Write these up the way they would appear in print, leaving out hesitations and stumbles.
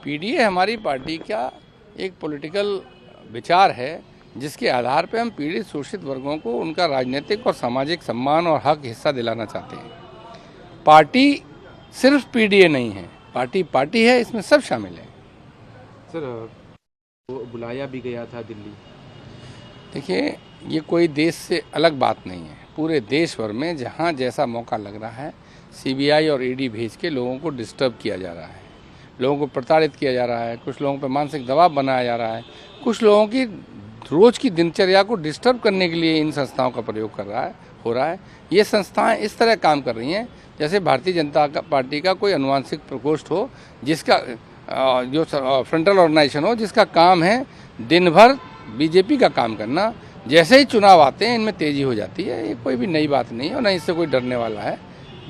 PDA हमारी party का एक पॉलिटिकल विचार है जिसके आधार पर हम पीड़ित शोषित वर्गों को उनका राजनीतिक और सामाजिक सम्मान और हक हिस्सा दिलाना चाहते हैं। पार्टी सिर्फ पीडीए नहीं है, पार्टी है, इसमें सब शामिल है। सर, बुलाया भी गया था दिल्ली। देखिए, ये कोई देश से अलग बात नहीं है। पूरे देश भर में जहाँ जैसा मौका लग रहा है सीबीआई और ईडी भेज के लोगों को डिस्टर्ब किया जा रहा है, लोगों को प्रताड़ित किया जा रहा है, कुछ लोगों पर मानसिक दबाव बनाया जा रहा है, कुछ लोगों की रोज़ की दिनचर्या को डिस्टर्ब करने के लिए इन संस्थाओं का प्रयोग हो रहा है। ये संस्थाएं इस तरह काम कर रही हैं जैसे भारतीय जनता पार्टी का कोई अनुवांशिक प्रकोष्ठ हो, जिसका जो फ्रंटल ऑर्गेनाइजेशन हो, जिसका काम है दिन भर बीजेपी का काम करना। जैसे ही चुनाव आते हैं इनमें तेज़ी हो जाती है। ये कोई भी नई बात नहीं है और न इससे कोई डरने वाला है।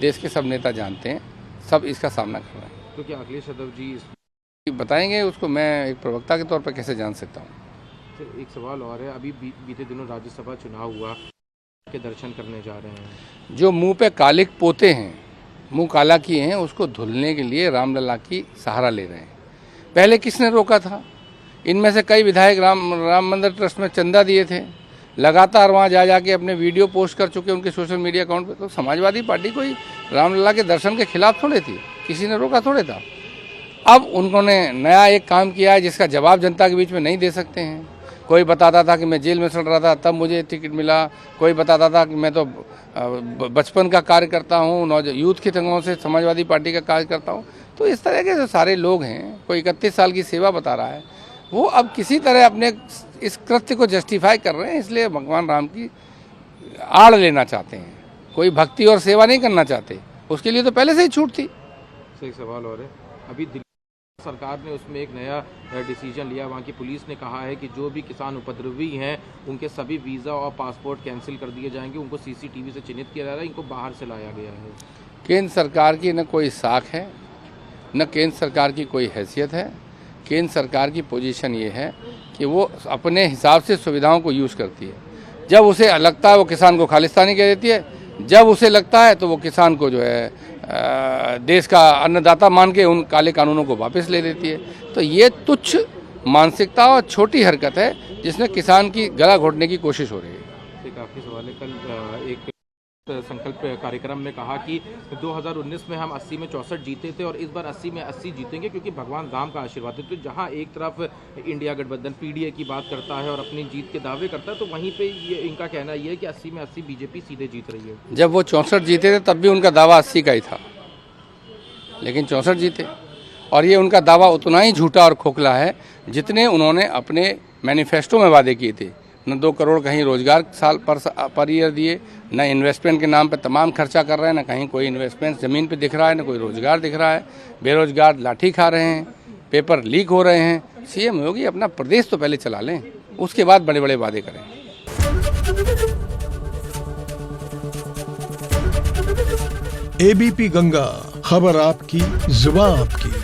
देश के सब नेता जानते हैं, सब इसका सामना कर रहे हैं। तो क्या अखिलेश यादव जी बताएंगे उसको, मैं एक प्रवक्ता के तौर पर कैसे जान सकता हूँ। सर, एक सवाल और है, अभी बीते दिनों राज्यसभा चुनाव हुआ, के दर्शन करने जा रहे हैं। जो मुंह पे कालिक पोते हैं, मुंह काला किए हैं, उसको धुलने के लिए रामलला की सहारा ले रहे हैं। पहले किसने रोका था? इनमें से कई विधायक राम मंदिर ट्रस्ट में चंदा दिए थे, लगातार वहाँ जा जाके अपने वीडियो पोस्ट कर चुके उनके सोशल मीडिया अकाउंट पे। तो समाजवादी पार्टी कोई रामलला के दर्शन के खिलाफ थोड़े थी, किसी ने रोका थोड़े था। अब उन्होंने नया एक काम किया है जिसका जवाब जनता के बीच में नहीं दे सकते हैं। कोई बताता था कि मैं जेल में सड़ रहा था तब मुझे टिकट मिला, कोई बताता था कि मैं तो बचपन का कार्य करता हूँ, यूथ के संघों से समाजवादी पार्टी का कार्य करता हूँ। तो इस तरह के जो सारे लोग हैं, कोई 31 साल की सेवा बता रहा है, वो अब किसी तरह अपने इस कृत्य को जस्टिफाई कर रहे हैं, इसलिए भगवान राम की आड़ लेना चाहते हैं। कोई भक्ति और सेवा नहीं करना चाहते, उसके लिए तो पहले से ही छूट थी। एक सवाल और है, अभी दिल्ली सरकार ने उसमें एक नया डिसीजन लिया। वहाँ की पुलिस ने कहा है कि जो भी किसान उपद्रवी हैं उनके सभी वीज़ा और पासपोर्ट कैंसिल कर दिए जाएंगे, उनको सीसीटीवी से चिन्हित किया जा रहा है, इनको बाहर से लाया गया है। केंद्र सरकार की न कोई साख है, न केंद्र सरकार की कोई हैसियत है। केंद्र सरकार की पोजीशन ये है कि वो अपने हिसाब से सुविधाओं को यूज़ करती है। जब उसे लगता है वो किसान को खालिस्तानी कह देती है, जब उसे लगता है तो वो किसान को जो है देश का अन्नदाता मान के उन काले कानूनों को वापस ले लेती है। तो ये तुच्छ मानसिकता और छोटी हरकत है जिसमें किसान की गला घोटने की कोशिश हो रही है। काफ़ी सवाल है। कल एक संकल्प कार्यक्रम में कहा कि 2019 में हम 80 में 64 जीते थे और इस बार 80 में 80 जीतेंगे क्योंकि भगवान राम का आशीर्वाद है। तो जहां एक तरफ इंडिया गठबंधन पीडीए की बात करता है और अपनी जीत के दावे करता है, तो वहीं पे ये इनका कहना ये है कि 80 में 80 बीजेपी सीधे जीत रही है। जब वो 64 जीते थे तब भी उनका दावा 80 का ही था, लेकिन 64 जीते। और ये उनका दावा उतना ही झूठा और खोखला है जितने उन्होंने अपने मैनिफेस्टो में वादे किए थे। न 2 करोड़ कहीं रोजगार साल पर ईयर दिए, न इन्वेस्टमेंट के नाम पे तमाम खर्चा कर रहे हैं, न कहीं कोई इन्वेस्टमेंट ज़मीन पे दिख रहा है, न कोई रोजगार दिख रहा है। बेरोजगार लाठी खा रहे हैं, पेपर लीक हो रहे हैं। सीएम योगी अपना प्रदेश तो पहले चला लें, उसके बाद बड़े बड़े वादे करें। एबीपी गंगा, खबर आपकी, जुबान आपकी।